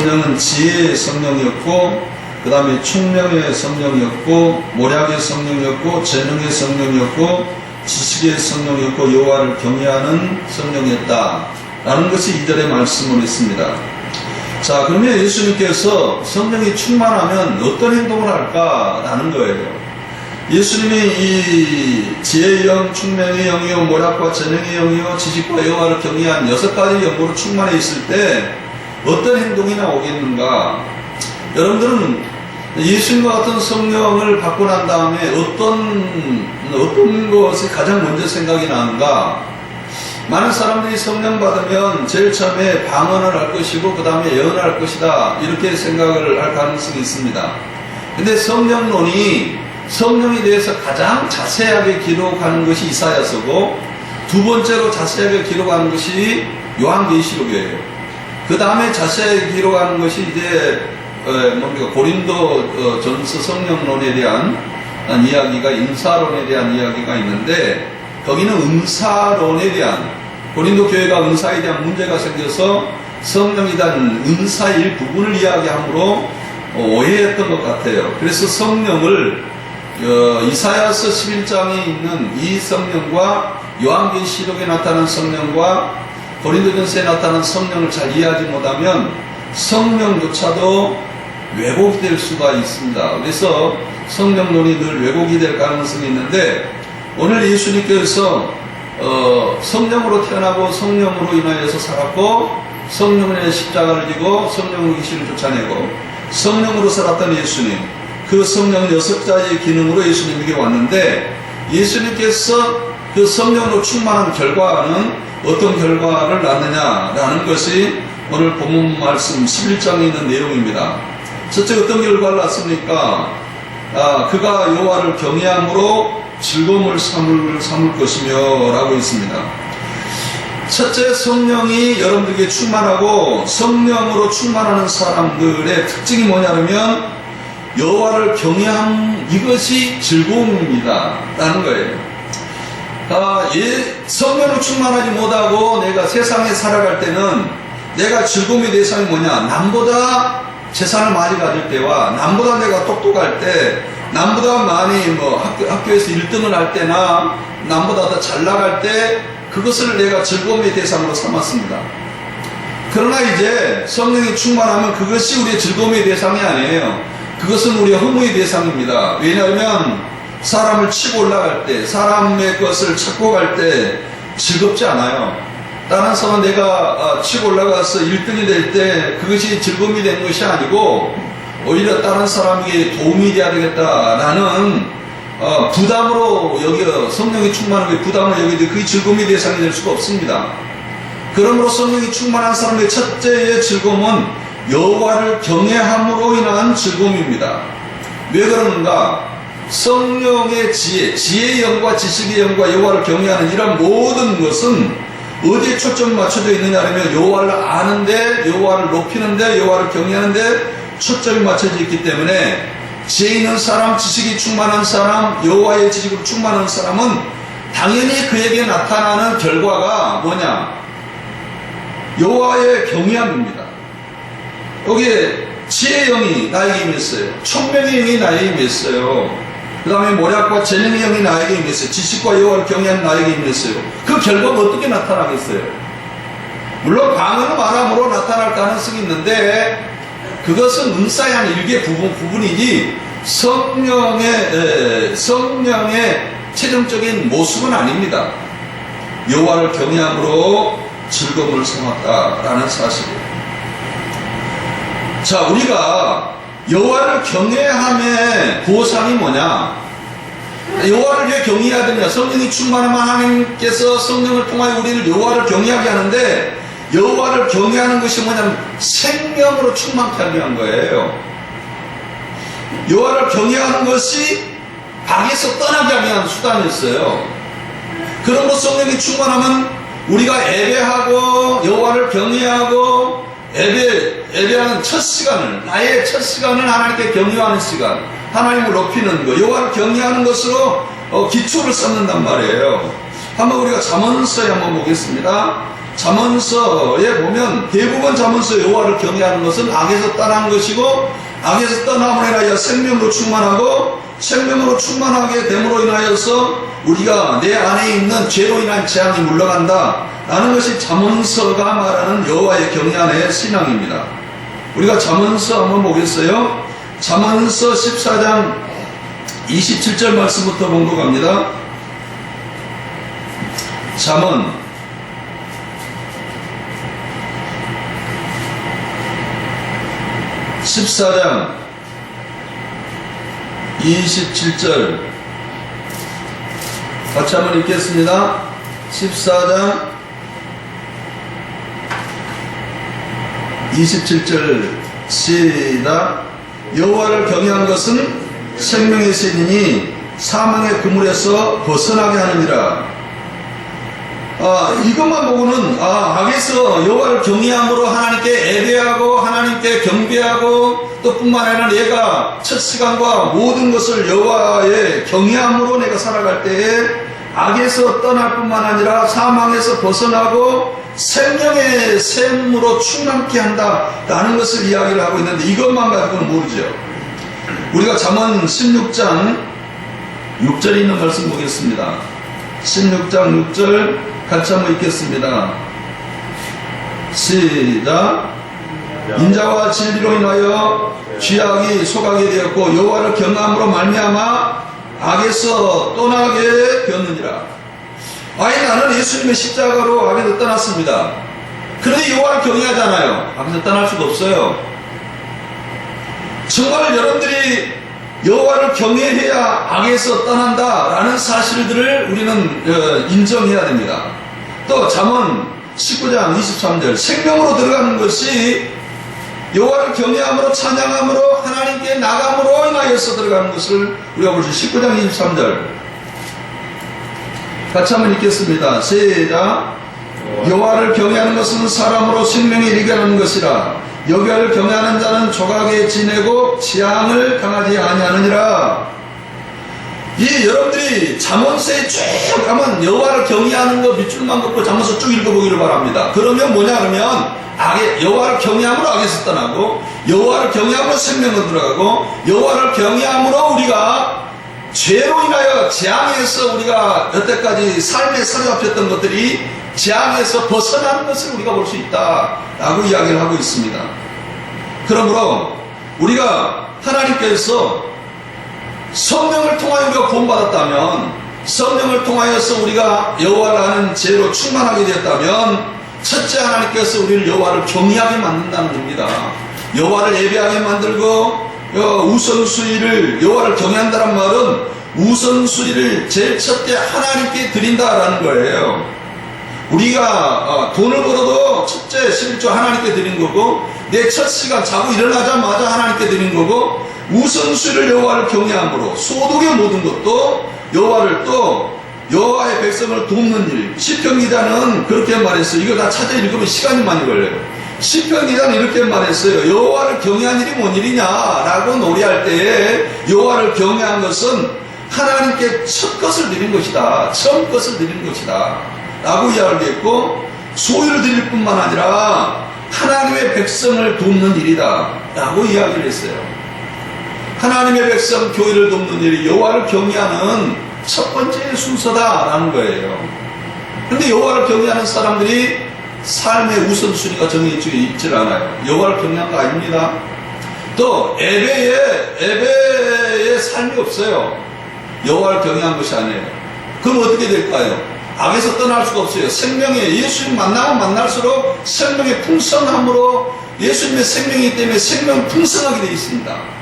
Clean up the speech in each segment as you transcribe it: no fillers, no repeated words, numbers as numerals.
성령은 지혜의 성령이었고, 그 다음에 총명의 성령이었고, 모략의 성령이었고, 재능의 성령이었고, 지식의 성령이었고, 여호와를 경외하는 성령이었다 라는 것이 2절의 말씀으로 있습니다. 자, 그러면 예수님께서 성령이 충만하면 어떤 행동을 할까라는 거예요. 예수님이 이 지혜의 영, 총명의 영이요, 모략과 재능의 영이요, 지식과 여호와를 경외한 6가지 영으로 충만해 있을 때 어떤 행동이 나오겠는가? 여러분들은 예수님과 같은 성령을 받고 난 다음에 어떤 것이 가장 먼저 생각이 나는가? 많은 사람들이 성령 받으면 제일 처음에 방언을 할 것이고 그 다음에 예언을 할 것이다 이렇게 생각을 할 가능성이 있습니다. 근데 성령론이 성령에 대해서 가장 자세하게 기록하는 것이 이사야서고, 두 번째로 자세하게 기록하는 것이 요한계시록이에요. 그 다음에 자세하게 기록하는 것이 이제 고린도 전서 성령론에 대한 이야기가, 은사론에 대한 이야기가 있는데, 거기는 은사론에 대한, 고린도 교회가 은사에 대한 문제가 생겨서 성령에 대한 은사의 부분을 이야기함으로 오해했던 것 같아요. 그래서 성령을 이사야서 11장에 있는 이 성령과 요한계시록에 나타난 성령과 고린도전서에 나타난 성령을 잘 이해하지 못하면 성령조차도 왜곡이 될 수가 있습니다. 그래서 성령론이 늘 왜곡이 될 가능성이 있는데, 오늘 예수님께서 성령으로 태어나고 성령으로 인하여서 살았고, 성령의 십자가를 지고 성령으로 귀신을 쫓아내고 성령으로 살았던 예수님, 그 성령 6가지의 기능으로 예수님에게 왔는데, 예수님께서 그 성령으로 충만한 결과는 어떤 결과를 낳느냐라는 것이 오늘 본문 말씀 11장에 있는 내용입니다. 첫째, 어떤 결과를 낳습니까? 그가 여호와를 경외함으로 즐거움을 삼을 것이며 라고 있습니다. 첫째, 성령이 여러분들에게 충만하고 성령으로 충만하는 사람들의 특징이 뭐냐면 여호와를 경외함, 이것이 즐거움입니다 라는 거예요. 성령으로 충만하지 못하고 내가 세상에 살아갈 때는 내가 즐거움의 대상이 뭐냐, 남보다 재산을 많이 가질 때와 남보다 내가 똑똑할 때, 남보다 많이 학교에서 1등을 할 때나 남보다 더 잘 나갈 때, 그것을 내가 즐거움의 대상으로 삼았습니다. 그러나 이제 성령이 충만하면 그것이 우리의 즐거움의 대상이 아니에요. 그것은 우리의 허무의 대상입니다. 왜냐하면 사람을 치고 올라갈 때, 사람의 것을 찾고 갈 때 즐겁지 않아요. 다른 사람은 내가 치고 올라가서 1등이 될 때 그것이 즐거움이 되는 것이 아니고 오히려 다른 사람에게 도움이 되어야 되겠다라는 부담으로 여겨, 성령이 충만한 게 부담을 여기는데 그게 즐거움의 대상이 될 수가 없습니다. 그러므로 성령이 충만한 사람의 첫째의 즐거움은 여호와를 경외함으로 인한 즐거움입니다. 왜 그러는가? 성령의 지혜의 영과 지식의 영과 여호와를 경외하는 이런 모든 것은 어디에 초점이 맞춰져 있느냐 하면 여호와를 아는데, 여호와를 높이는데, 여호와를 경외하는데 초점이 맞춰져 있기 때문에, 지혜 있는 사람, 지식이 충만한 사람, 여호와의 지식으로 충만한 사람은 당연히 그에게 나타나는 결과가 뭐냐? 여호와의 경외함입니다. 여기에 지혜의 영이 나에게 임했어요. 총명의 영이 나에게 임했어요. 그 다음에 모략과 재능의 영이 나에게 임했어요. 지식과 여호와를 경외하는 나에게 임했어요. 그 결과가 어떻게 나타나겠어요? 물론 방언은 말함으로 나타날 가능성이 있는데, 그것은 은사의 한 일개 부분이지 성령의 최종적인 모습은 아닙니다. 여호와를 경외함으로 즐거움을 삼았다라는 사실이에요. 자, 우리가 여호와를 경외함의 보상이 뭐냐? 여호와를 왜 경외해야 되냐? 성령이 충만하면 하나님께서 성령을 통하여 우리를 여호와를 경외하게 하는데, 여호와를 경외하는 것이 뭐냐면 생명으로 충만케 하기 위한 거예요. 여호와를 경외하는 것이 악에서 떠나게 하기 위한 수단이었어요. 그러므로 성령이 충만하면 우리가 예배하고 여호와를 경외하고 예배하는 첫 시간을, 나의 첫 시간을 하나님께 경외하는 시간, 하나님을 높이는 것, 여호와를 경외하는 것으로 기초를 쌓는단 말이에요. 한번 우리가 잠언서에 한번 보겠습니다. 잠언서에 보면 대부분 잠언서 여호와를 경외하는 것은 악에서 떠난 것이고, 악에서 떠남으로 인하여 생명으로 충만하고, 생명으로 충만하게 됨으로 인하여서 우리가 내 안에 있는 죄로 인한 재앙이 물러간다 라는 것이 잠언서가 말하는 여호와의 경외하는 신앙입니다. 우리가 잠언서 한번 보겠어요. 잠언서 14장 27절 말씀부터 봉독합니다. 잠언 14장 27절 같이 한번 읽겠습니다. 14장 27절 시작. 여호와를 경외한 것은 생명의 쇠이니 사망의 그물에서 벗어나게 하느니라. 이것만 보고는 악에서 여호와를 경외함으로 하나님께 예배하고 하나님께 경배하고, 또 뿐만 아니라 내가 첫 시간과 모든 것을 여호와의 경외함으로 내가 살아갈 때에 악에서 떠날 뿐만 아니라 사망에서 벗어나고 생명의 샘으로 충만케 한다라는 것을 이야기를 하고 있는데, 이것만 가지고는 모르죠. 우리가 잠언 16장 6절에 있는 말씀 보겠습니다. 16장 6절 같이 한번 읽겠습니다. 시작. 인자와 진리로 인하여 쥐약이 소각이 되었고 여호와를 경외함으로 말미암아 악에서 떠나게 되었느니라. 나는 예수님의 십자가로 악에서 떠났습니다. 그런데 여호와를 경외하잖아요. 악에서 떠날 수가 없어요. 정말 여러분들이 여호와를 경외해야 악에서 떠난다라는 사실들을 우리는 인정해야 됩니다. 또 잠언 19장 23절 생명으로 들어가는 것이 여호와를 경외함으로 찬양함으로 하나님께 나감으로 인하여서 들어가는 것을 우리가 볼 수 있어요. 19장 23절 같이 한번 읽겠습니다. 시작. 여호와를 경외하는 것은 사람으로 생명이 이르게 하는 것이라. 여호와를 경외하는 자는 조각에 지내고 지향을 강하지 아니하느니라. 여러분들이 잠언서에 쭉 가면 여호와를 경외하는 거 밑줄만 긋고 잠언서 쭉 읽어보기를 바랍니다. 그러면 뭐냐 그러면 여호와를 경외함으로 악에서 떠나고, 여호와를 경외함으로 생명으로 들어가고, 여호와를 경외함으로 우리가 죄로 인하여 재앙에서 우리가 여태까지 삶에 사로잡혔던 것들이 재앙에서 벗어나는 것을 우리가 볼 수 있다라고 이야기를 하고 있습니다. 그러므로 우리가 하나님께서 성령을 통하여 우리가 구원받았다면, 성령을 통하여서 우리가 여호와를 아는 죄로 충만하게 되었다면, 첫째 하나님께서 우리를 여호와를 경외하게 만든다는 겁니다. 여호와를 예배하게 만들고, 우선순위를 여호와를 경외한다는 말은 우선순위를 제일 첫째 하나님께 드린다라는 거예요. 우리가 돈을 벌어도 첫째 11조 하나님께 드린 거고, 내 첫 시간 자고 일어나자마자 하나님께 드린 거고, 우선순위를 여호와를 경외함으로 소득의 모든 것도 여호와를 또 여호와의 백성을 돕는 일. 시편 기자는 그렇게 말했어요. 이거 다 찾아 읽으면 시간이 많이 걸려요. 시편 기자는 이렇게 말했어요. 여호와를 경외한 일이 뭔 일이냐라고 노래할 때에 여호와를 경외한 것은 하나님께 첫 것을 드린 것이다. 처음 것을 드린 것이다 라고 이야기했고, 소유를 드릴 뿐만 아니라 하나님의 백성을 돕는 일이다 라고 이야기를 했어요. 하나님의 백성 교회를 돕는 일이 여호와를 경외하는 첫 번째 순서다라는 거예요. 그런데 여호와를 경외하는 사람들이 삶의 우선순위가 정해져 있질 않아요. 여호와를 경외한 거 아닙니다. 또 예배에 삶이 없어요. 여호와를 경외한 것이 아니에요. 그럼 어떻게 될까요? 악에서 떠날 수가 없어요. 생명의 예수님 만나면 만날수록 생명의 풍성함으로, 예수님의 생명이기 때문에 생명 풍성하게 되어 있습니다.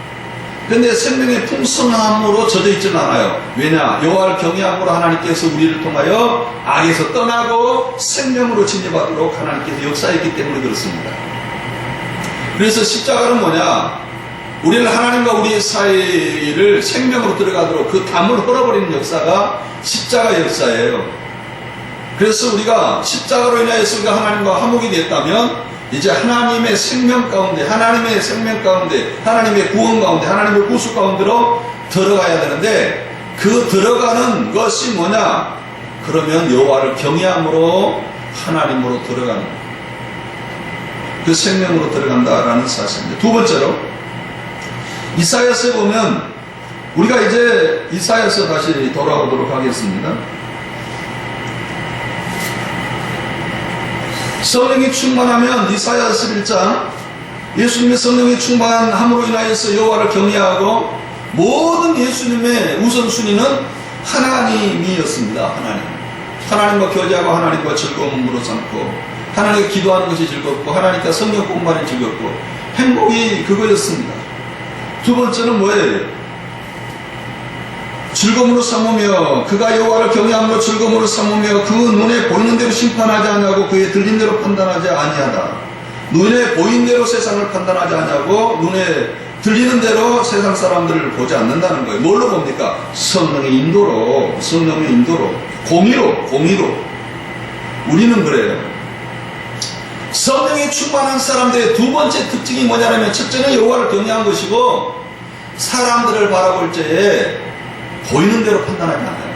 그런데 생명의 풍성함으로 젖어 있지는 않아요. 왜냐? 여호와를 경외함으로 하나님께서 우리를 통하여 악에서 떠나고 생명으로 진입하도록 하나님께서 역사했기 때문에 그렇습니다. 그래서 십자가는 뭐냐? 우리를 하나님과 우리의 사이를 생명으로 들어가도록 그 담을 헐어버리는 역사가 십자가 역사예요. 그래서 우리가 십자가로 인하여서 우리가 하나님과 화목이 됐다면 이제 하나님의 생명 가운데, 하나님의 생명 가운데, 하나님의 구원 가운데, 하나님의 구속 가운데로 들어가야 되는데, 그 들어가는 것이 뭐냐? 그러면 여호와를 경외함으로 하나님으로 들어가는 거예요. 그 생명으로 들어간다라는 사실입니다. 두 번째로 이사야서에 보면 우리가 이제 이사야서 다시 돌아오도록 하겠습니다. 성령이 충만하면 이사야서 11장 예수님의 성령이 충만함으로 인하여서 여호와를 경외하고 모든 예수님의 우선순위는 하나님이었습니다. 하나님과 교제하고 하나님과 즐거움으로 삼고 하나님께 기도하는 것이 즐겁고 하나님께 성경 공부하는 즐겁고 행복이 그거였습니다. 두 번째는 뭐예요? 즐거움으로 삼으며 그가 여호와를 경외함으로 즐거움으로 삼으며 그 눈에 보이는 대로 심판하지 아니하고 그의 들린 대로 판단하지 아니하다. 눈에 보이는 대로 세상을 판단하지 아니하고 눈에 들리는 대로 세상 사람들을 보지 않는다는 거예요. 뭘로 봅니까? 성령의 인도로, 공의로. 우리는 그래요. 성령이 충만한 사람들의 두 번째 특징이 뭐냐면 첫째는 여호와를 경외한 것이고 사람들을 바라볼 때에 보이는 대로 판단하지 않아요.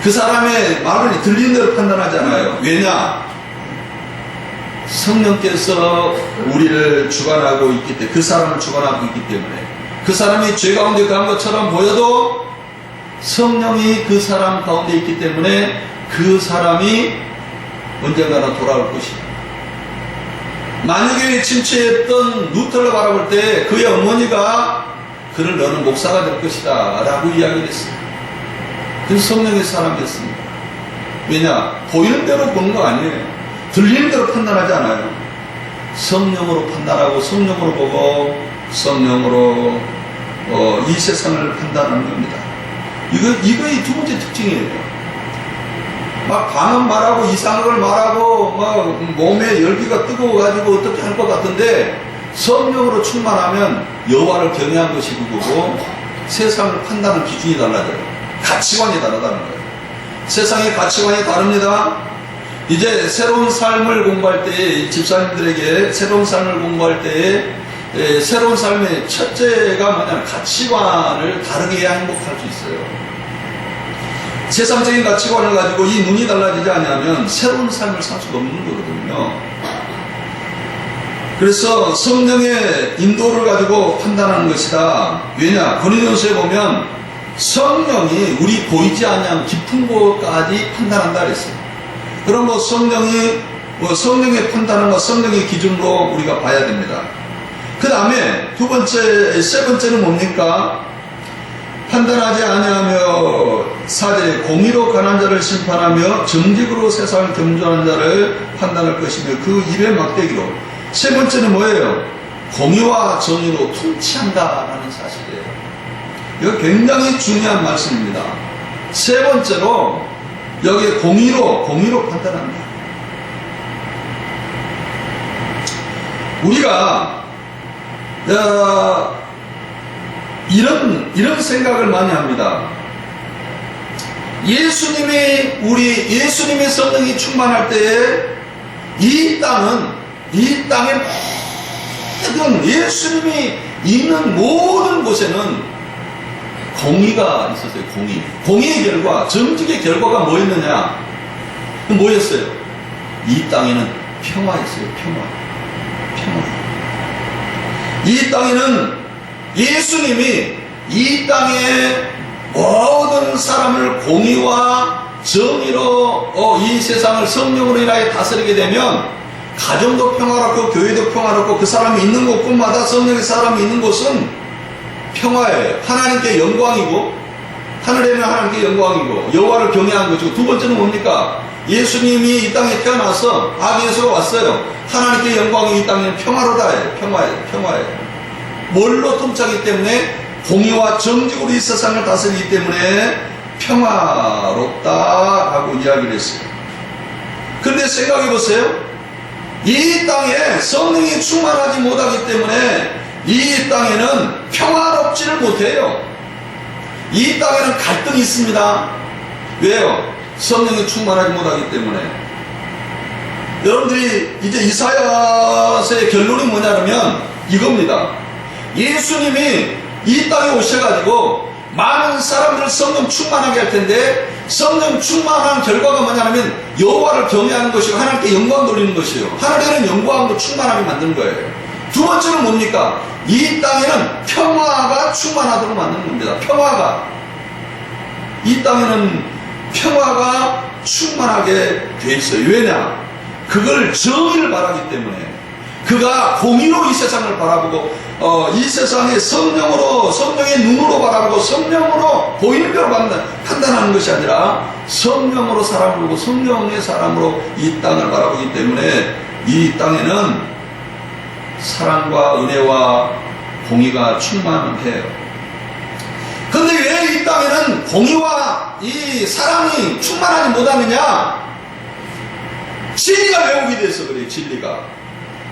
그 사람의 말을 들리는 대로 판단하지 않아요. 왜냐? 성령께서 우리를 주관하고 있기 때문에, 그 사람을 주관하고 있기 때문에, 그 사람이 죄 가운데 간 것처럼 보여도 성령이 그 사람 가운데 있기 때문에 그 사람이 언젠가는 돌아올 것이다. 만유교에 침체했던 루터를 바라볼 때 그의 어머니가 그를 너는 목사가 될 것이다 라고 이야기를 했어요. 그래서 성령의 사람이었습니다. 왜냐? 보이는 대로 보는 거 아니에요. 들리는 대로 판단하지 않아요. 성령으로 판단하고 성령으로 보고 성령으로 이 세상을 판단하는 겁니다. 이거의 두 번째 특징이에요. 막 강한 말하고 이상한 걸 말하고 막 몸에 열기가 뜨거워가지고 어떻게 할 것 같은데 성령으로 충만하면 여호와를 경외한 것이 그거고 세상을 판단하는 기준이 달라져요. 가치관이 다르다는 거예요. 세상의 가치관이 다릅니다. 이제 새로운 삶을 공부할 때에 집사님들에게 새로운 삶을 공부할 때에 새로운 삶의 첫째가 뭐냐면 가치관을 다르게 해야 행복할 수 있어요. 세상적인 가치관을 가지고 이 눈이 달라지지 않으면 새로운 삶을 살 수가 없는 거거든요. 그래서 성령의 인도를 가지고 판단하는 것이다. 왜냐? 고린도서에 보면 성령이 우리 보이지 않는 깊은 곳까지 판단한다 그랬어요. 그럼 성령의 판단과 성령의 기준으로 우리가 봐야 됩니다. 그 다음에 세 번째는 뭡니까? 판단하지 아니하며 4절에 공의로 가난한 자를 심판하며 정직으로 세상을 겸손한 자를 판단할 것이며 그 입의 막대기로. 세 번째는 뭐예요? 공의와 정의로 통치한다라는 사실이에요. 이거 굉장히 중요한 말씀입니다. 세 번째로 여기에 공의로 판단한다. 우리가 이런 생각을 많이 합니다. 예수님의 성령이 충만할 때에 이 땅에 모든 예수님이 있는 모든 곳에는 공의가 있었어요. 공의의 결과, 정직의 결과가 뭐였느냐? 뭐였어요? 이 땅에는 평화였어요. 평화. 이 땅에는 예수님이 이 땅에 모든 사람을 공의와 정의로 이 세상을 성령으로 인하여 다스리게 되면 가정도 평화롭고 교회도 평화롭고 그 사람이 있는 곳마다 성령의 사람이 있는 곳은 평화예요. 하나님께 영광이고 하늘에는 하나님께 영광이고 여호와를 경외하는 것이고 두 번째는 뭡니까? 예수님이 이 땅에 태어나서 아기 예수가 왔어요. 하나님께 영광이 이 땅에는 평화로다. 평화예요. 뭘로 통치하기 때문에 공의와 정직으로 이 세상을 다스리기 때문에 평화롭다라고 이야기를 했어요. 그런데 생각해 보세요. 이 땅에 성령이 충만하지 못하기 때문에 이 땅에는 평화롭지를 못해요. 이 땅에는 갈등이 있습니다. 왜요? 성령이 충만하지 못하기 때문에. 여러분들이 이제 이사야서의 결론이 뭐냐면 이겁니다. 예수님이 이 땅에 오셔가지고 많은 사람들을 성령 충만하게 할 텐데, 성령 충만한 결과가 뭐냐면 여호와를 경외하는 것이고 하나님께 영광 돌리는 것이요, 하나님은 영광으로 충만하게 만드는 거예요. 두 번째는 뭡니까? 이 땅에는 평화가 충만하도록 만드는 겁니다. 평화가, 이 땅에는 평화가 충만하게 돼 있어요. 왜냐? 그걸 정의를 바라기 때문에. 그가 공의로 이 세상을 바라보고, 이 세상에 성령의 눈으로 바라보고 성령으로 보이는 대로 판단하는 것이 아니라 성령으로 사람을 보고 성령의 사람으로 이 땅을 바라보기 때문에 이 땅에는 사랑과 은혜와 공의가 충만해요. 그런데 왜 이 땅에는 공의와 이 사랑이 충만하지 못하느냐? 진리가 왜곡이 돼서 그래요. 진리가.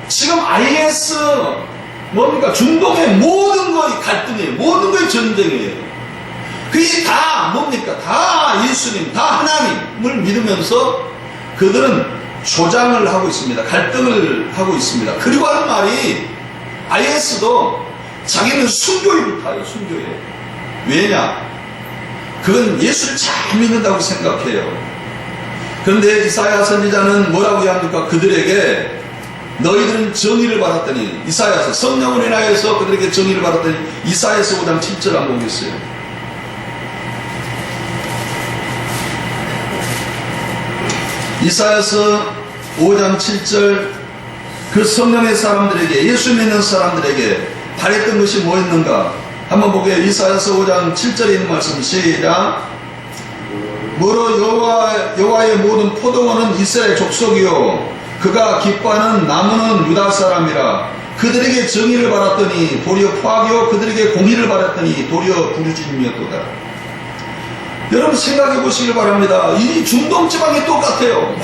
지금 IS 뭡니까? 중동의 모든 것이 갈등이에요. 모든 것이 전쟁이에요. 그게 다 뭡니까? 다 예수님, 다 하나님을 믿으면서 그들은 조장을 하고 있습니다. 갈등을 하고 있습니다. 그리고 하는 말이, IS도 자기는 순교에 타요. 순교에. 왜냐? 그건 예수를 잘 믿는다고 생각해요. 그런데 이사야 선지자는 뭐라고 합니까? 그들에게 너희들은 정의를 받았더니, 이사야서 성령을 인하여서 그들에게 정의를 받았더니, 이사야서 5장 7절 한번 보겠어요. 이사야서 5장 7절, 그 성령의 사람들에게, 예수 믿는 사람들에게 바랬던 것이 뭐였는가? 한번 보게요. 이사야서 5장 7절에 있는 말씀, 시작. 무릇 여호와의 모든 포도원은 이스라엘 족속이요 그가 기뻐하는 나무는 유다 사람이라. 그들에게 정의를 받았더니 도리어 포악이요 그들에게 공의를 받았더니 도리어 부르짖음이었도다. 여러분 생각해 보시길 바랍니다. 이 중동 지방이 똑같아요.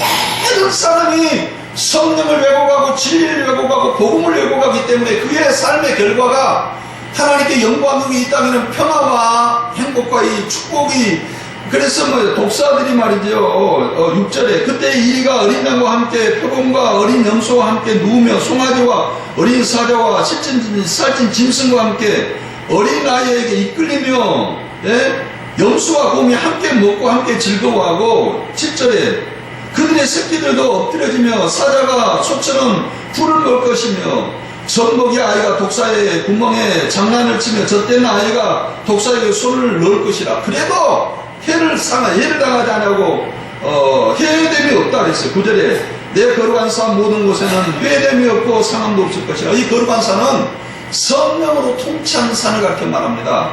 모든 사람이 성령을 왜곡하고 진리를 왜곡하고 복음을 왜곡하기 때문에 그의 삶의 결과가 하나님께 영광이, 이 땅에는 평화와 행복과 이 축복이. 그래서 독사들이 말이죠, 6절에 그때 이리가 어린 양과 함께 표범과 어린 염소와 함께 누우며 송아지와 어린 사자와 살찐 짐승과 함께 어린 아이에게 이끌리며, 예? 염소와 곰이 함께 먹고 함께 즐거워하고, 7절에 그들의 새끼들도 엎드려지며 사자가 소처럼 풀을 먹을 것이며 젖먹이 아이가 독사의 구멍에 장난을 치며 젖된 아이가 독사에게 손을 넣을 것이라. 그래도 해를 당하지 않냐고, 해됨이 없다 그랬어요. 9절에 내 거룩한 산 모든 곳에는 회됨이 없고 상함도 없을 것이라. 이 거룩한 산은 성령으로 통치하는 산을 가르쳐 말합니다.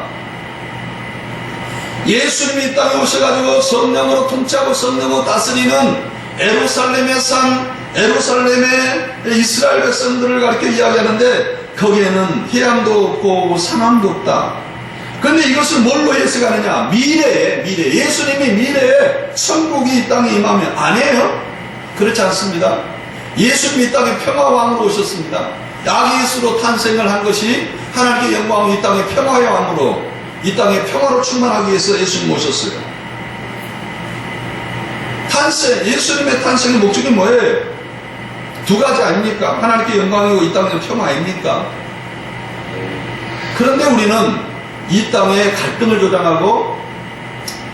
예수님이 이 땅에 오셔가지고 성령으로 통치하고 성령으로 다스리는 에루살렘의 산, 에루살렘의 이스라엘 백성들을 가르쳐 이야기하는데, 거기에는 해함도 없고 상함도 없다. 그런데 이것을 뭘로 해석하느냐? 미래에, 예수님이 미래에 천국이 이 땅에 임하면, 아니에요? 그렇지 않습니다. 예수님이 이 땅에 평화왕으로 오셨습니다. 야기스로 탄생을 한 것이 하나님의 영광, 이 땅에 평화의 왕으로, 이 땅에 평화로 충만하기 위해서 예수님 오셨어요. 예수님의 탄생의 목적이 뭐예요? 두 가지 아닙니까? 하나님께 영광이고 이 땅에 평화 아닙니까? 그런데 우리는 이 땅에 갈등을 조장하고,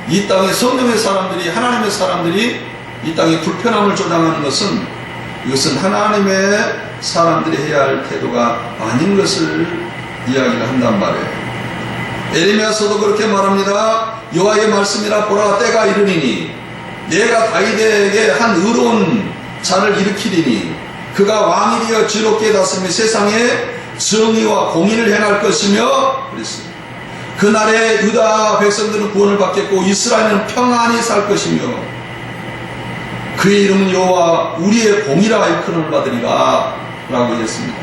이 땅에 성령의 사람들이, 하나님의 사람들이 이 땅에 불편함을 조장하는 것은, 이것은 하나님의 사람들이 해야 할 태도가 아닌 것을 이야기를 한단 말이에요. 에레미야서도 그렇게 말합니다. 여호와의 말씀이라 보라, 때가 이르리니 내가 다윗에게 한 의로운 자를 일으키리니 그가 왕이 되어 지롭게 다스리며 세상에 정의와 공의를 행할 것이며 그랬습니다. 그날에 유다 백성들은 구원을 받겠고 이스라엘은 평안히 살 것이며 그의 이름은 여호와 우리의 공의라 일컬음을 받으리라 라고 했습니다.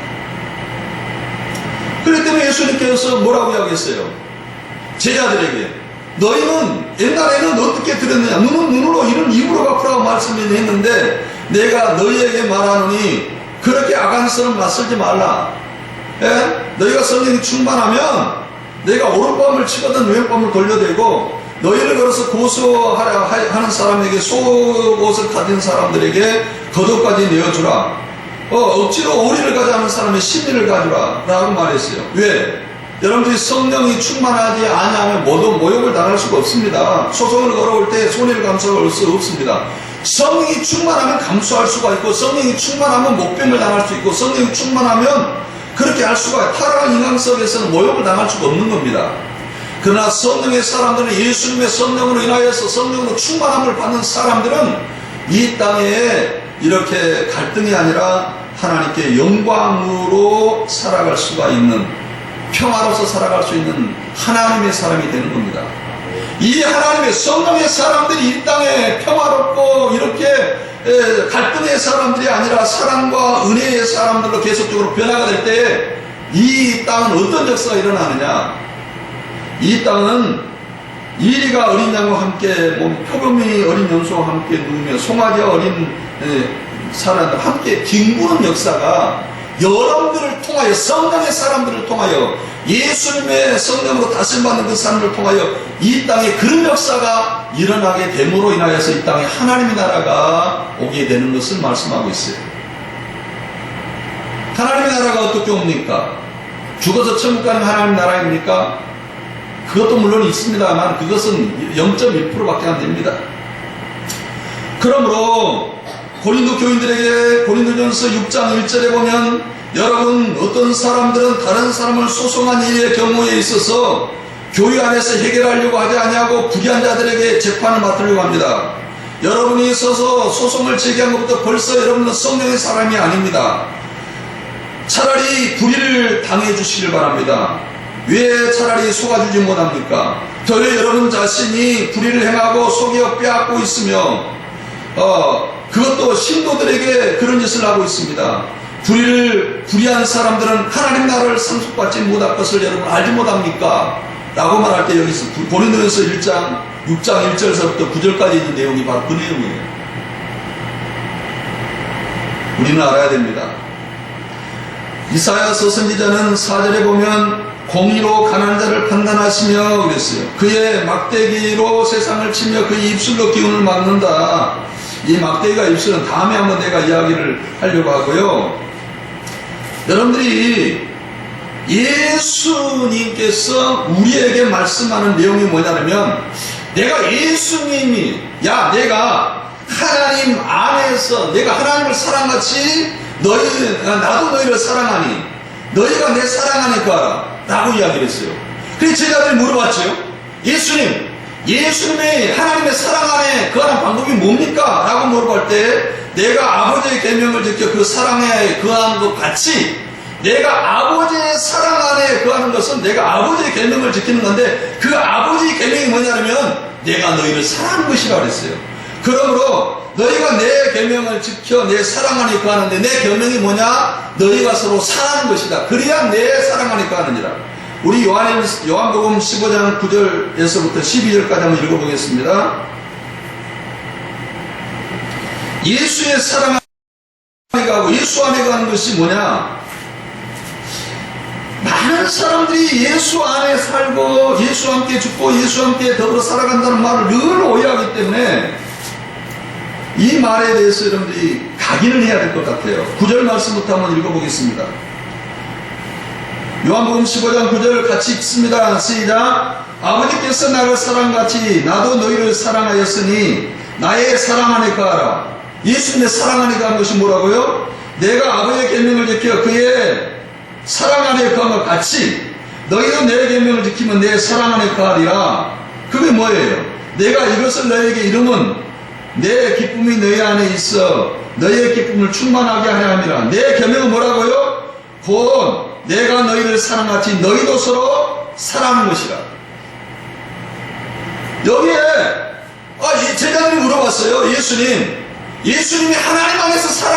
그렇기 때문에 예수님께서 뭐라고 이야기했어요? 제자들에게 너희는 옛날에는 어떻게 들었느냐? 눈은 눈으로 이런 입으로 갚으라고 말씀했는데 내가 너희에게 말하노니 그렇게 악한 맞설지 말라. 예? 너희가 성령이 충만하면 내가 오른밤을 치거든 왼밤을 돌려대고 너희를 걸어서 고소하려 하는 사람에게 속옷을 가진 사람들에게 겉옷까지 내어주라. 억지로 오리를 가자 하는 사람의 심리를 가주라 라고 말했어요. 왜? 여러분들이 성령이 충만하지 아니하면 모두 모욕을 당할 수가 없습니다. 소송을 걸어올 때 손해를 감수할 수 없습니다. 성령이 충만하면 감수할 수가 있고, 성령이 충만하면 목뱀을 당할 수 있고, 성령이 충만하면 그렇게 할 수가 있고, 타락한 인간 속에서는 모욕을 당할 수가 없는 겁니다. 그러나 성령의 사람들은, 예수님의 성령으로 인하여서 성령으로 충만함을 받는 사람들은 이 땅에 이렇게 갈등이 아니라 하나님께 영광으로 살아갈 수가 있는, 평화로서 살아갈 수 있는 하나님의 사람이 되는 겁니다. 이 하나님의 성령의 사람들이 이 땅에 평화롭고 이렇게 갈등의 사람들이 아니라 사랑과 은혜의 사람들로 계속적으로 변화가 될 때 이 땅은 어떤 역사가 일어나느냐? 이 땅은 이리가 어린 양과 함께, 표범이 어린 염소와 함께 누우며 송아지와 어린 사람들 함께 뒹구는 역사가 여러분들을 통하여, 성령의 사람들을 통하여, 예수님의 성령으로 다스림받는 그 사람들을 통하여 이 땅에 그런 역사가 일어나게 됨으로 인하여서 이 땅에 하나님의 나라가 오게 되는 것을 말씀하고 있어요. 하나님의 나라가 어떻게 옵니까? 죽어서 천국 가는 하나님의 나라입니까? 그것도 물론 있습니다만 그것은 0.1%밖에 안 됩니다. 그러므로 고린도 교인들에게 고린도전서 6장 1절에 보면, 여러분 어떤 사람들은 다른 사람을 소송한 일의 경우에 있어서 교회 안에서 해결하려고 하지 아니하고 불의한 자들에게 재판을 맡으려고 합니다. 여러분이 서서 소송을 제기한 것부터 벌써 여러분은 성령의 사람이 아닙니다. 차라리 불의를 당해 주시길 바랍니다. 왜 차라리 속아주지 못합니까? 도리어 여러분 자신이 불의를 행하고 속여 빼앗고 있으며 그것도 신도들에게 그런 짓을 하고 있습니다. 불의한 사람들은 하나님 나라를 상속받지 못할 것을 여러분 알지 못합니까? 라고 말할 때 여기서 고린도전서 1장 6장 1절서부터 9절까지 있는 내용이 바로 그 내용이에요. 우리는 알아야 됩니다. 이사야서 선지자는 4절에 보면 공의로 가난한 자를 판단하시며 그랬어요. 그의 막대기로 세상을 치며 그의 입술로 기운을 막는다. 이 막대기가 입술은 다음에 한번 내가 이야기를 하려고 하고요. 여러분들이 예수님께서 우리에게 말씀하는 내용이 뭐냐면, 내가 예수님이, 내가 하나님 안에서 내가 하나님을 사랑같이 나도 너희를 사랑하니 너희가 내 사랑하니까 라고 이야기를 했어요. 그래서 제자들이 물어봤죠. 예수님의 하나님의 사랑 안에 거하는 방법이 뭡니까? 라고 물어볼 때, 내가 아버지의 계명을 지켜 그 사랑에 거하는 것 같이, 내가 아버지의 사랑 안에 거하는 것은 내가 아버지의 계명을 지키는 건데, 그 아버지의 계명이 뭐냐면 내가 너희를 사랑하는 것이라 그랬어요. 그러므로 너희가 내 계명을 지켜 내 사랑 안에 거하는데, 내 계명이 뭐냐? 너희가 서로 사랑하는 것이다. 그래야 내 사랑 안에 거하느니라. 우리 요한복음 15장 9절에서부터 12절까지 한번 읽어보겠습니다. 예수의 사랑 안에 가고 예수 안에 가는 것이 뭐냐? 많은 사람들이 예수 안에 살고 예수와 함께 죽고 예수와 함께 더불어 살아간다는 말을 늘 오해하기 때문에 이 말에 대해서 여러분들이 각인을 해야 될 것 같아요. 9절 말씀부터 한번 읽어보겠습니다. 요한복음 15장 9절 같이 읽습니다. 시작. 아버지께서 나를 사랑같이 나도 너희를 사랑하였으니 나의 사랑 안에 거하라. 예수님의 사랑 안에 거한 것이 뭐라고요? 내가 아버지의 계명을 지켜 그의 사랑 안에 거한 것 같이 너희도 내 계명을 지키면 내 사랑 안에 거하리라. 그게 뭐예요? 내가 이것을 너희에게 이름은 내 기쁨이 너희 안에 있어 너희의 기쁨을 충만하게 하려 함이라. 내 계명은 뭐라고요? 곧 내가 너희를 사랑같이 너희도 서로 사랑하는 것이라. 여기에 제자들이 물어봤어요. 예수님이 하나님 안에서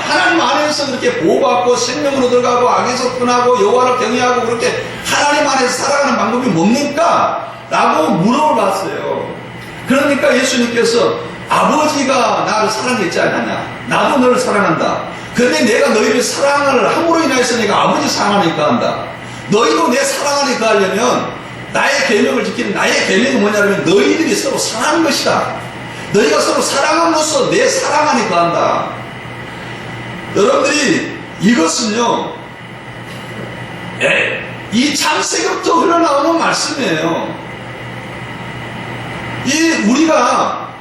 하나님 안에서 그렇게 보호받고 생명으로 들어가고 악에서 떠나고 여호와를 경외하고 그렇게 하나님 안에서 살아가는 방법이 뭡니까? 라고 물어봤어요. 그러니까 예수님께서 아버지가 나를 사랑했지 않느냐? 나도 너를 사랑한다. 그런데 내가 너희를 사랑을 함으로 인해서 내가 아버지 사랑 안에 거한다. 너희도 내 사랑 안에 거하려면 나의 계명을 지키는, 나의 계명이 뭐냐면 너희들이 서로 사랑하는 것이다. 너희가 서로 사랑함으로써 내 사랑 안에 거한다. 여러분들이 이것은요, 이 창세기부터 흘러나오는 말씀이에요. 우리가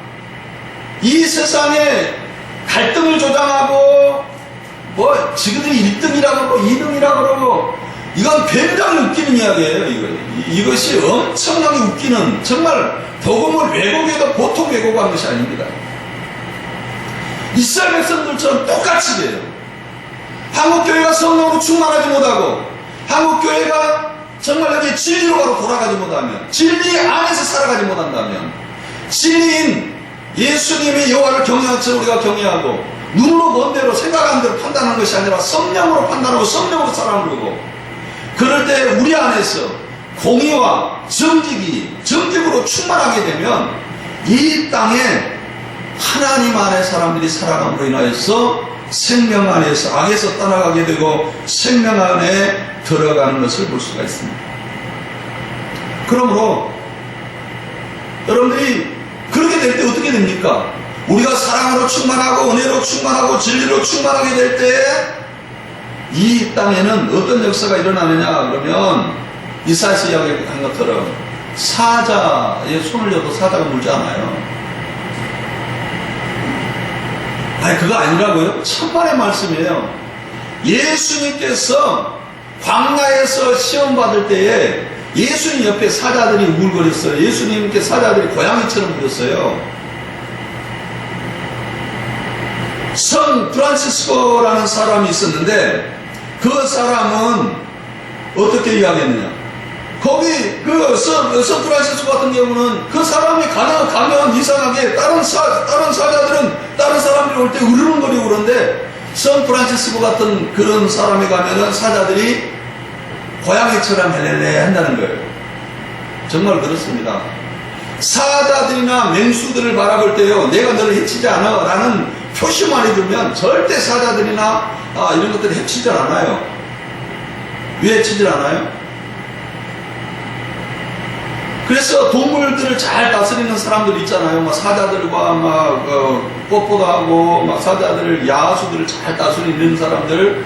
이 세상에 갈등을 조장하고 지그들이 1등이라고 그러고 2등이라고 그러고 이건 굉장히 웃기는 이야기예요. 이것이 엄청나게 웃기는, 정말 복음을 왜곡해도 보통 왜곡한 것이 아닙니다. 이스라엘 백성들처럼 똑같이 돼요. 한국교회가 성령으로 충만하지 못하고, 한국교회가 정말 여기 진리로 바로 돌아가지 못하면, 진리 안에서 살아가지 못한다면, 진리인 예수님이 여호와를 경외한 것처럼 우리가 경외하고, 눈으로 본 대로 생각한 대로 판단하는 것이 아니라 성령으로 판단하고 성령으로 사랑을 하고, 그럴 때 우리 안에서 공의와 정직으로 충만하게 되면 이 땅에 하나님 안에 사람들이 살아감으로 인하여서 생명 안에서 악에서 떠나가게 되고 생명 안에 들어가는 것을 볼 수가 있습니다. 그러므로 여러분들이 그렇게 될 때 어떻게 됩니까? 우리가 사랑으로 충만하고 은혜로 충만하고 진리로 충만하게 될 때 이 땅에는 어떤 역사가 일어나느냐 그러면 이사야서 이야기한 것처럼 사자의 손을 져도 사자가 물지 않아요. 아니 그거 아니라고요? 천만의 말씀이에요. 예수님께서 광야에서 시험 받을 때에 예수님 옆에 사자들이 우글거렸어요. 예수님께 사자들이 고양이처럼 물었어요. 성 프란시스코라는 사람이 있었는데 그 사람은 어떻게 이야기했느냐? 거기 성 프란시스코 같은 경우는 그 사람이 가면 이상하게 다른 사자들은 다른 사람들이 올 때 으르렁거리고 그러는데 성 프란시스코 같은 그런 사람이 가면은 사자들이 고양이처럼 헬렐레 한다는 거예요. 정말 그렇습니다. 사자들이나 맹수들을 바라볼 때요, 내가 너를 해치지 않아 라는 표시만 해주면 절대 사자들이나 이런 것들이 해치질 않아요. 왜 해치질 않아요? 그래서 동물들을 잘 다스리는 사람들 있잖아요. 막 사자들과 막 뽀뽀도 하고 막 사자들을 야수들을 잘 다스리는 사람들.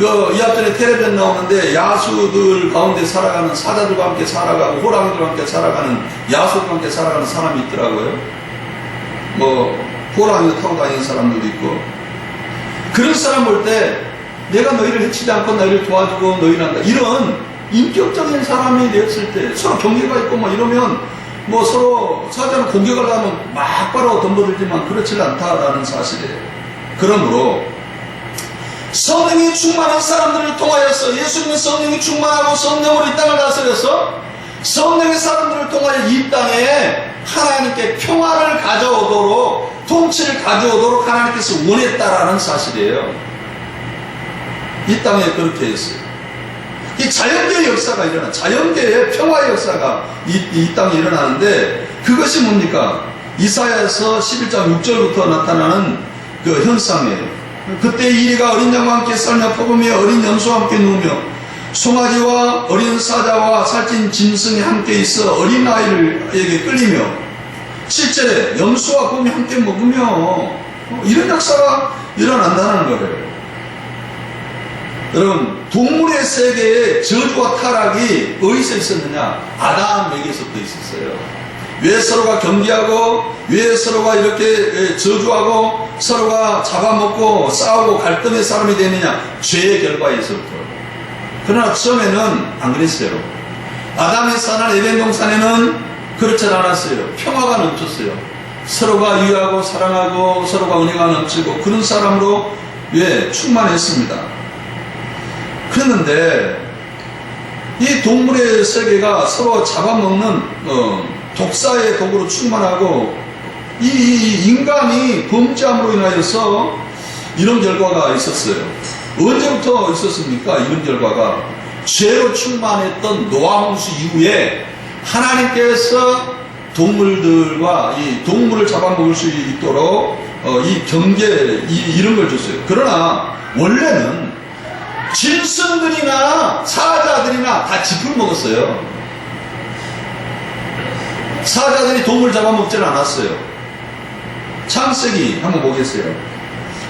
이 앞전에 텔레비전 나오는데 야수들 가운데 살아가는 사자들과 함께 살아가고 호랑이들과 함께 살아가는 야수들과 함께 살아가는 사람이 있더라고요. 호랑이도 타고 다니는 사람들도 있고. 그런 사람 볼 때 내가 너희를 해치지 않고 너희를 도와주고 너희를 한다. 이런 인격적인 사람이 되었을 때 서로 경계가 있고 이러면 서로 사자는 공격을 하면 막 바로 덤벼들지만 그렇지 않다라는 사실이에요. 그러므로 성령이 충만한 사람들을 통하여서 예수님의 성령이 충만하고 성령으로 이 땅을 다스려서 성령의 사람들을 통하여 이 땅에 하나님께 평화를 가져오도록 통치를 가져오도록 하나님께서 원했다라는 사실이에요. 이 땅에 그렇게 했어요. 이 자연계의 역사가 일어나, 자연계의 평화의 역사가 이 땅에 일어나는데 그것이 뭡니까? 이사야서 11장 6절부터 나타나는 그 현상이에요. 그때 이리가 어린 양과 함께 살며 포금이 어린 염소와 함께 누우며 송아지와 어린 사자와 살찐 짐승이 함께 있어 어린 아이에게 끌리며 7절에 염소와 곰이 함께 먹으며 이런 역사가 일어난다는 거예요. 여러분, 동물의 세계에 저주와 타락이 어디서 있었느냐? 아담에게서부터 있었어요. 왜 서로가 경계하고 왜 서로가 이렇게 저주하고 서로가 잡아먹고 싸우고 갈등의 사람이 되느냐? 죄의 결과에서부터. 그러나 처음에는 안 그랬어요. 아담이 사는 에덴 동산에는 그렇지 않았어요. 평화가 넘쳤어요. 서로가 이해하고 사랑하고 서로가 은혜가 넘치고 그런 사람으로 충만했습니다. 그랬는데 이 동물의 세계가 서로 잡아먹는 독사의 독으로 충만하고 이 인간이 범죄함으로 인하여서 이런 결과가 있었어요. 언제부터 있었습니까? 이런 결과가 죄로 충만했던 노아 홍수 이후에 하나님께서 동물들과 이 동물을 잡아먹을 수 있도록 이 경계 이런 걸 줬어요. 그러나 원래는 짐승들이나 사자들이나 다 짚을 먹었어요. 사자들이 동물 잡아먹지는 않았어요. 창세기 한번 보겠어요.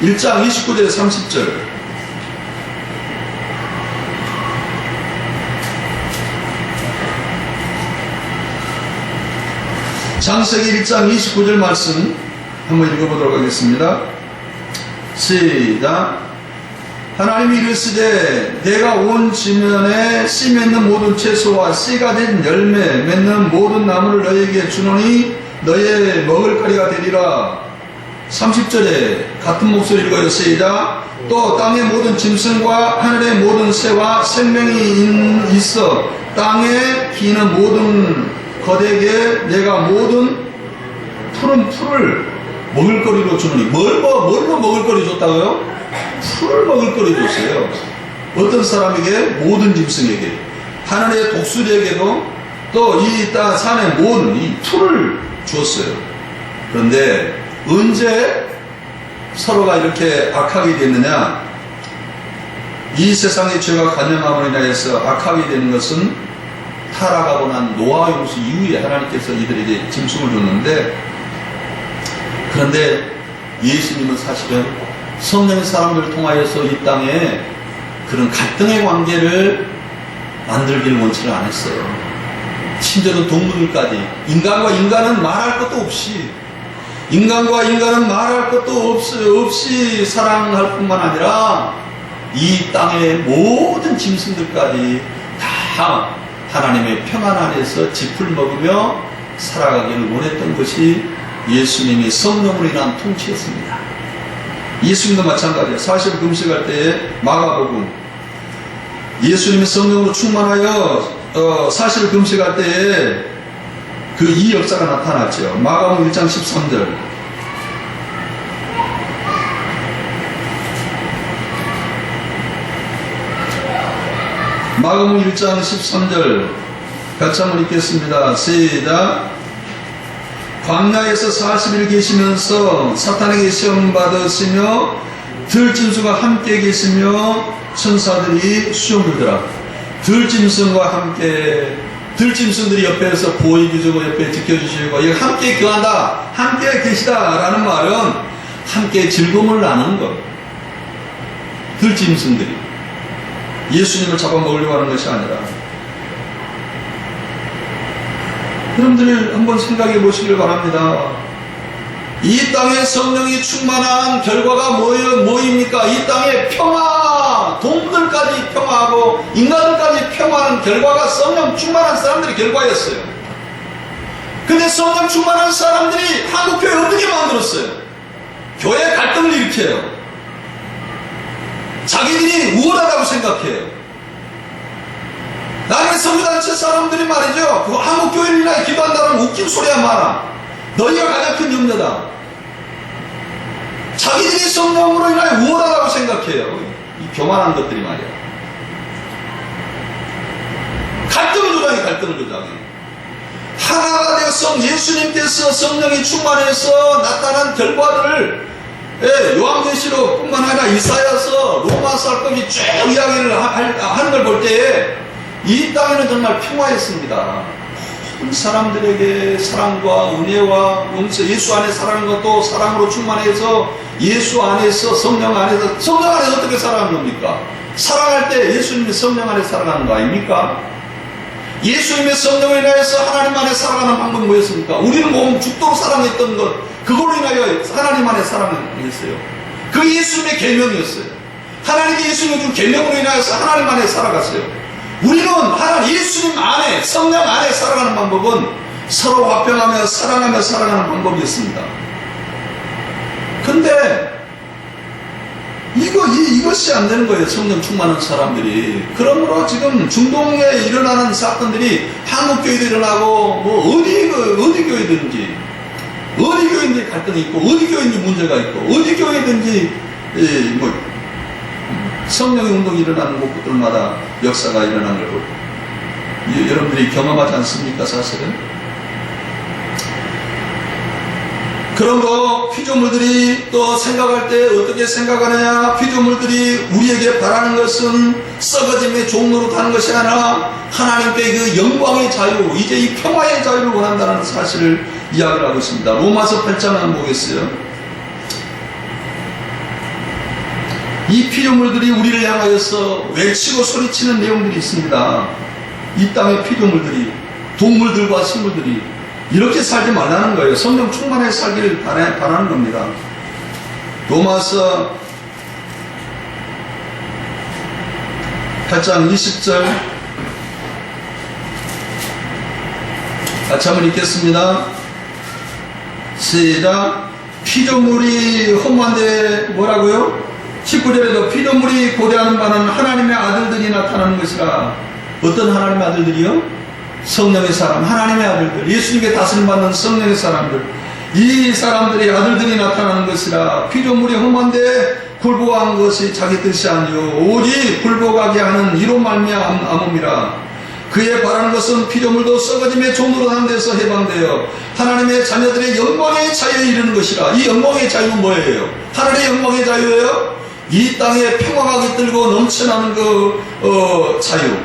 1장 29절 30절 창세기 1장 29절 말씀 한번 읽어보도록 하겠습니다. 시작. 하나님이 이르시되 내가 온 지면에 씨 맺는 모든 채소와 씨가 된 열매 맺는 모든 나무를 너희에게 주노니 너희의 먹을거리가 되리라. 30절에 같은 목소리 읽어요. 시작. 또 땅의 모든 짐승과 하늘의 모든 새와 생명이 있어 땅에 기는 모든 거대에게 내가 모든 푸른 풀을 먹을거리로 주노니. 뭘로 먹을거리 줬다고요? 풀을 먹을거리 줬어요. 어떤 사람에게? 모든 짐승에게, 하늘의 독수리에게도, 또 이 땅 산의 모든 이 풀을 주었어요. 그런데 언제 서로가 이렇게 악하게 됐느냐? 이 세상의 죄가 간영함으로 인하여서 악하게 되는 것은 타락하고 난 노아 용수 이후에 하나님께서 이들에게 짐승을 줬는데, 그런데 예수님은 사실은 성령의 사람들을 통하여서 이 땅에 그런 갈등의 관계를 만들기를 원치를 안 했어요. 심지어는 동물들까지, 인간과 인간은 말할 것도 없이, 인간과 인간은 말할 것도 없이 사랑할 뿐만 아니라 이 땅의 모든 짐승들까지 다 하나님의 평안 안에서 짚을 먹으며 살아가기를 원했던 것이 예수님이 성령으로 인한 통치였습니다. 예수님도 마찬가지예요. 40일 금식할 때에 마가복음, 예수님이 성령으로 충만하여 40일 금식할 때에 그 이 역사가 나타났죠. 마가복음 1장 13절. 마가복음 1장 13절 같이 한번 읽겠습니다. 시작. 광야에서 40일 계시면서 사탄에게 시험 받으시며 들짐승과 함께 계시며 천사들이 수염 들더라. 들짐승과 함께, 들짐승들이 옆에서 보이주고 옆에 지켜주시고 이거 함께 거한다, 함께 계시다 라는 말은 함께 즐거움을 나누는 것. 들짐승들이 예수님을 잡아먹으려고 하는 것이 아니라, 여러분들 한번 생각해 보시길 바랍니다. 이 땅에 성령이 충만한 결과가 뭐입니까? 이 땅에 평화, 동물들까지 평화하고 인간들까지 평화하는 결과가 성령 충만한 사람들의 결과였어요. 근데 성령 충만한 사람들이 한국교회 어떻게 만들었어요? 교회 갈등을 일으켜요. 자기들이 우월하다고 생각해요. 나중에 선교단체 사람들이 말이죠, 그 한국교회를 인하여 기도한다는 웃긴 소리야 많아. 너희가 가장 큰 염려다. 자기들이 성령으로 인하여 우월하다고 생각해요. 이 교만한 것들이 말이야. 갈등을 조장해. 하나가 되어서 예수님께서 성령이 충만해서 나타난 결과들을, 요한계시록 뿐만 아니라 이사야서, 로마서 할것이 쭉 이야기를 하는 걸 볼 때에 이 땅에는 정말 평화였습니다. 모든 사람들에게 사랑과 은혜와 용서, 예수 안에 살아가는 것도 사랑으로 충만해서 예수 안에서, 성령 안에서 어떻게 살아가는 겁니까? 사랑할 때 예수님의 성령 안에 살아가는 거 아닙니까? 예수님의 성령에 인하여서 하나님 안에 살아가는 방법이 뭐였습니까? 우리는 몸 죽도록 사랑했던 것, 그걸로 인하여 하나님 안에 살아가겠어요. 그게 예수님의 계명이었어요. 하나님이 예수님을 준 계명으로 인하여서 하나님 안에 살아갔어요. 우리는 하나님 예수님 안에, 성령 안에 살아가는 방법은 서로 화평하며 사랑하며 살아가는 방법이었습니다. 근데 이것이 안 되는 거예요. 성령 충만한 사람들이. 그러므로 지금 중동에 일어나는 사건들이 한국교회도 일어나고 뭐 어디 교회든지 갈등이 있고, 어디 교회든지 문제가 있고, 어디 교회든지 뭐 성령의 운동이 일어나는 곳들마다 역사가 일어나는 걸 여러분들이 경험하지 않습니까? 사실은. 그러므로 피조물들이 또 생각할 때 어떻게 생각하느냐? 피조물들이 우리에게 바라는 것은 썩어짐의 종로로 가는 것이 아니라 하나님께 그 영광의 자유, 이제 이 평화의 자유를 원한다는 사실을 이야기를 하고 있습니다. 로마서 8장 한번 보겠어요. 이 피조물들이 우리를 향하여서 외치고 소리치는 내용들이 있습니다. 이 땅의 피조물들이, 동물들과 식물들이 이렇게 살지 말라는 거예요. 성령 충만하게 살기를 바라는 겁니다. 로마서 8장 20절 같이 한번 읽겠습니다. 시작. 피조물이 험한데 뭐라고요? 19절에도 피조물이 고대하는 바는 하나님의 아들들이 나타나는 것이라. 어떤 하나님의 아들들이요? 성령의 사람, 하나님의 아들들, 예수님께 다스림 받는 성령의 사람들, 이 사람들이 아들들이 나타나는 것이라. 피조물이 험한데 굴복한 것이 자기 뜻이 아니요 오직 굴복하게 하는 이로 말미암음이라. 그의 바라는 것은 피조물도 썩어짐의 종으로 한 데서 해방되어 하나님의 자녀들의 영광의 자유에 이르는 것이라. 이 영광의 자유는 뭐예요? 하늘의 영광의 자유예요? 이 땅에 평화가 깃들고 넘쳐나는 자유.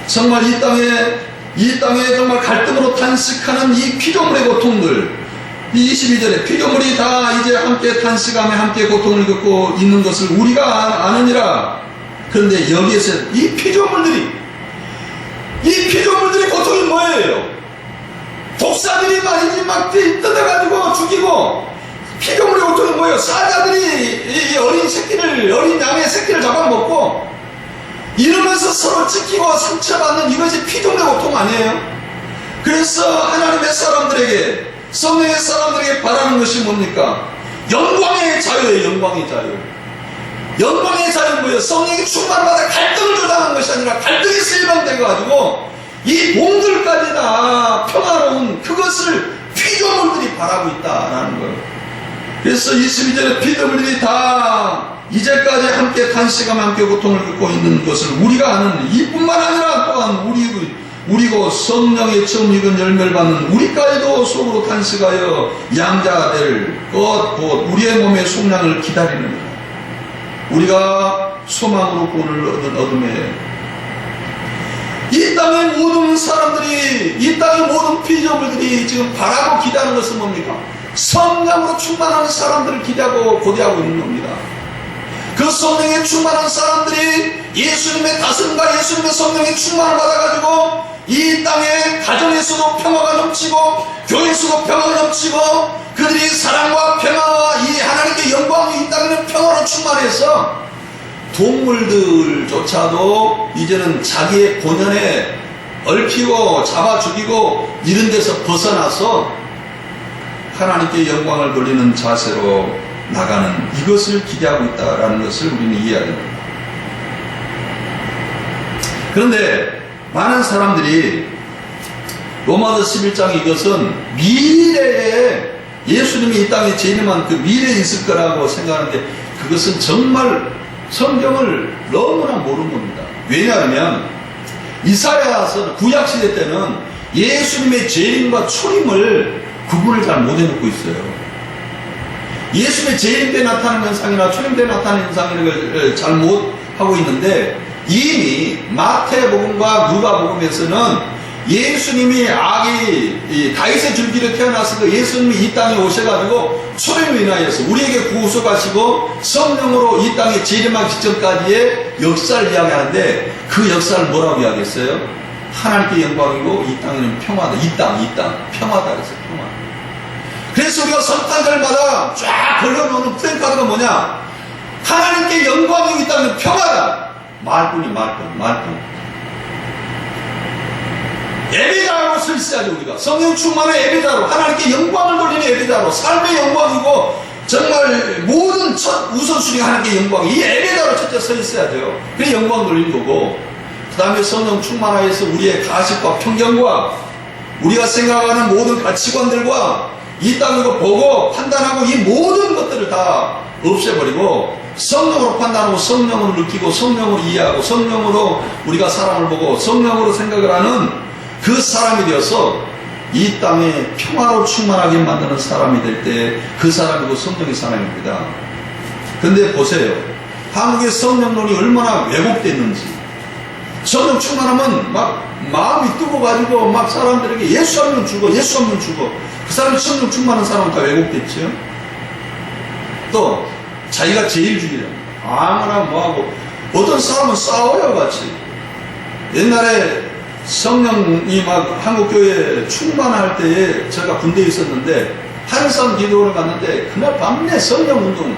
정말 이 땅에 정말 갈등으로 탄식하는 이 피조물의 고통들. 이 22절에 피조물이 다 이제 함께 탄식하며 함께 고통을 겪고 있는 것을 우리가 아느니라. 그런데 여기에서 이 피조물들이 고통이 뭐예요? 독사들이 말이지 막 뜯어가지고 죽이고. 피조물의 고통이 뭐예요? 사자들이 이 어린 양의 새끼를 잡아먹고 이러면서 서로 찢기고 상처받는 이것이 피조물의 고통 아니에요? 그래서 하나님의 사람들에게, 성령의 사람들에게 바라는 것이 뭡니까? 영광의 자유예요. 영광의 자유. 영광의 자유는 뭐예요? 성령이 충만받아 갈등을 조장한 것이 아니라 갈등에서 일반돼가지고 이 몸들까지 다 평화로운 그것을 피조물들이 바라고 있다라는 거예요. 그래서 22절에 피조물들이 다 이제까지 함께 탄식하며 함께 고통을 겪고 있는 것을 우리가 아는, 이뿐만 아니라 또한 우리고 성령의 처음 익은 열매를 받는 우리까지도 속으로 탄식하여 양자될 것 곧 우리의 몸의 속량을 기다리는 것. 우리가 소망으로 구원을 얻음에 이 땅의 모든 사람들이, 이 땅의 모든 피조물들이 지금 바라고 기대하는 것은 뭡니까? 성령으로 충만한 사람들을 기대하고 고대하고 있는 겁니다. 그 성령에 충만한 사람들이 예수님의 다스림과 예수님의 성령에 충만을 받아가지고 이 땅의 가정에서도 평화가 넘치고 교회에서도 평화가 넘치고 그들이 사랑과 평화, 이 하나님께 영광이 이 땅에는 평화로 충만해서 동물들조차도 이제는 자기의 본연에 얽히고 잡아 죽이고 이런 데서 벗어나서 하나님께 영광을 돌리는 자세로 나가는 이것을 기대하고 있다는 것을 우리는 이해해야 됩니다. 그런데 많은 사람들이 로마서 11장 이것은 미래에 예수님이 이 땅에 재림한 그 미래에 있을 거라고 생각하는데 그것은 정말 성경을 너무나 모르는 겁니다. 왜냐하면 이사야서 구약시대 때는 예수님의 재림과 초림을 구분을 잘 못 해놓고 있어요. 예수님의 재림 때 나타나는 현상이나 초림 때 나타나는 현상을 잘 못하고 있는데 이미 마태복음과 누가복음에서는 예수님이 아기 다윗의 줄기로 태어나서 그 예수님이 이 땅에 오셔가지고 초림을 인하여서 우리에게 구속하시고 성령으로 이 땅에 재림하기 직전까지의 역사를 이야기하는데 그 역사를 뭐라고 이야기했어요? 하나님께 영광이고 이 땅에는 평화다. 이 땅 평화다. 그래서 평화. 그래서 우리가 성탄절마다 쫙 걸려놓는 플랜카드가 뭐냐? 하나님께 영광이고 이 땅에는 평화다. 말뿐. 예배자로 설치하죠. 우리가 성령 충만한 예배자로, 하나님께 영광을 돌리는 예배자로, 삶의 영광이고 정말 모든 첫 우선순위가 하나님께 영광, 이 예배자로 첫째 서 있어야죠. 그게 영광 돌리는 거고, 그 다음에 성령 충만하여서 우리의 가식과 편견과 우리가 생각하는 모든 가치관들과 이 땅으로 보고 판단하고 이 모든 것들을 다 없애버리고 성령으로 판단하고 성령으로 느끼고 성령으로 이해하고 성령으로 우리가 사람을 보고 성령으로 생각을 하는 그 사람이 되어서 이 땅에 평화로 충만하게 만드는 사람이 될 때 그 사람이고 성령의 사람입니다. 근데 보세요. 한국의 성령론이 얼마나 왜곡됐는지. 성령 충만하면 막 마음이 뜨거워가지고 막 사람들에게 예수 하면 죽어. 그 사람이 성령 충만한 사람은 다 왜곡됐죠. 또 자기가 제일주의라. 아무나 뭐하고 어떤 사람은 싸워요 같이. 옛날에 성령이 막 한국교회 충만할 때에 제가 군대에 있었는데 한산 기도를 갔는데 그날 밤내 성령운동,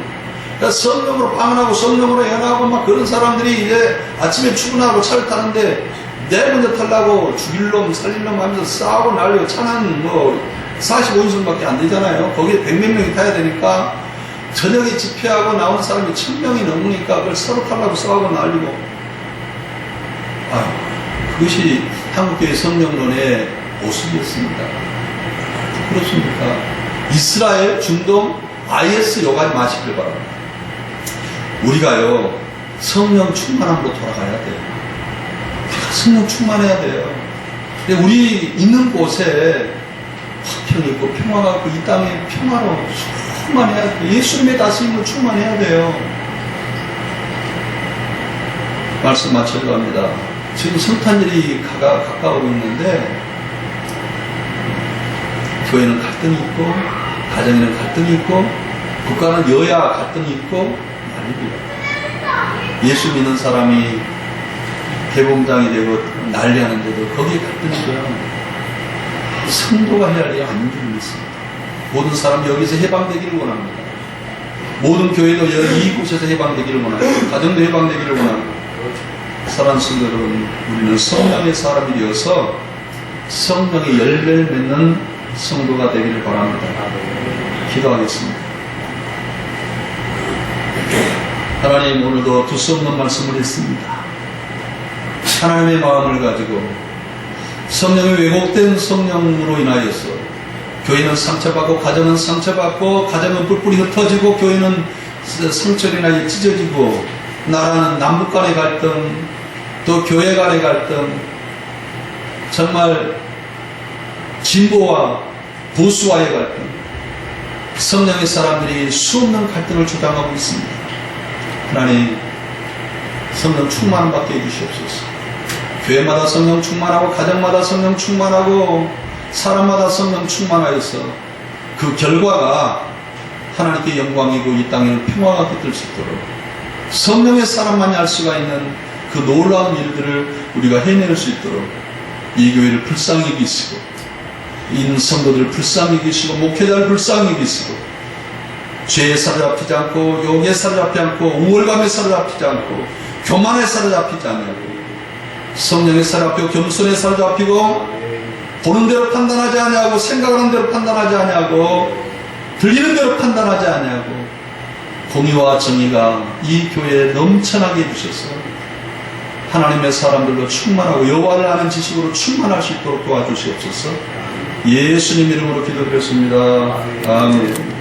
그러니까 성령으로 방언하고 성령으로 예언하고 막 그런 사람들이 이제 아침에 출근하고 차를 타는데 내 먼저 타려고 죽일 놈 살릴 놈 하면서 싸우고 난리고, 차는 뭐 45인승밖에 안 되잖아요. 거기에 100몇 명이 타야 되니까 저녁에 집회하고 나온 사람이 1000명이 넘으니까 그걸 서로 타려고 싸우고 난리고. 그것이 한국교회 성령론의 모습이었습니다. 그렇습니까? 이스라엘, 중동, IS 요까지 마시길 바랍니다. 우리가요, 성령 충만함으로 돌아가야 돼요. 성령 충만해야 돼요. 근데 우리 있는 곳에 화평이 있고 평화가 있고 이 땅에 평화로 충만해야 돼요. 예수님의 다스림으로 충만해야 돼요. 말씀 마치려고 합니다. 지금 성탄절이 가까우고 있는데 교회는 갈등이 있고 가정에는 갈등이 있고 국가는 여야 갈등이 있고 난립니다. 예수 믿는 사람이 대봉장이 되고 난리하는데도 거기에 갈등이고요. 성도가 해야 할 일이 아닌 줄 믿습니다. 모든 사람 여기서 해방되기를 원합니다. 모든 교회도 이곳에서 해방되기를 원합니다. 가정도 해방되기를 원합니다. 사랑하는 성도 여러분, 우리는 성령의 사람이 되어서 성령의 열매를 맺는 성도가 되기를 바랍니다. 기도하겠습니다. 하나님, 오늘도 두서없는 말씀을 했습니다. 하나님의 마음을 가지고 성령의 왜곡된 성령으로 인하여서 교회는 상처받고 가정은 상처받고 가정은 뿔뿔이 흩어지고 교회는 상처로 인하여 찢어지고 나라는 남북 간의 갈등, 또 교회 간의 갈등, 정말 진보와 보수와의 갈등, 성령의 사람들이 수없는 갈등을 주장하고 있습니다. 하나님, 성령 충만함 받게 해주시옵소서. 교회마다 성령 충만하고 가정마다 성령 충만하고 사람마다 성령 충만하여서 그 결과가 하나님께 영광이고 이 땅에는 평화가 깃들 수 있도록 성령의 사람만이 할 수가 있는 그 놀라운 일들을 우리가 해낼 수 있도록 이 교회를 불쌍히 여기시고 있는 성도들을 불쌍히 여기시고 목회자를 불쌍히 여기시고 죄에 사로잡히지 않고 욕에 사로잡히지 않고 우월감에 사로잡히지 않고 교만에 사로잡히지 않냐고 성령에 사로잡히고 겸손에 사로잡히고 보는 대로 판단하지 않냐고 생각하는 대로 판단하지 않냐고 들리는 대로 판단하지 않냐고 공의와 정의가 이 교회에 넘쳐나게 해주셔서 하나님의 사람들로 충만하고 여호와를 아는 지식으로 충만할 수 있도록 도와주시옵소서. 예수님 이름으로 기도드렸습니다. 아멘.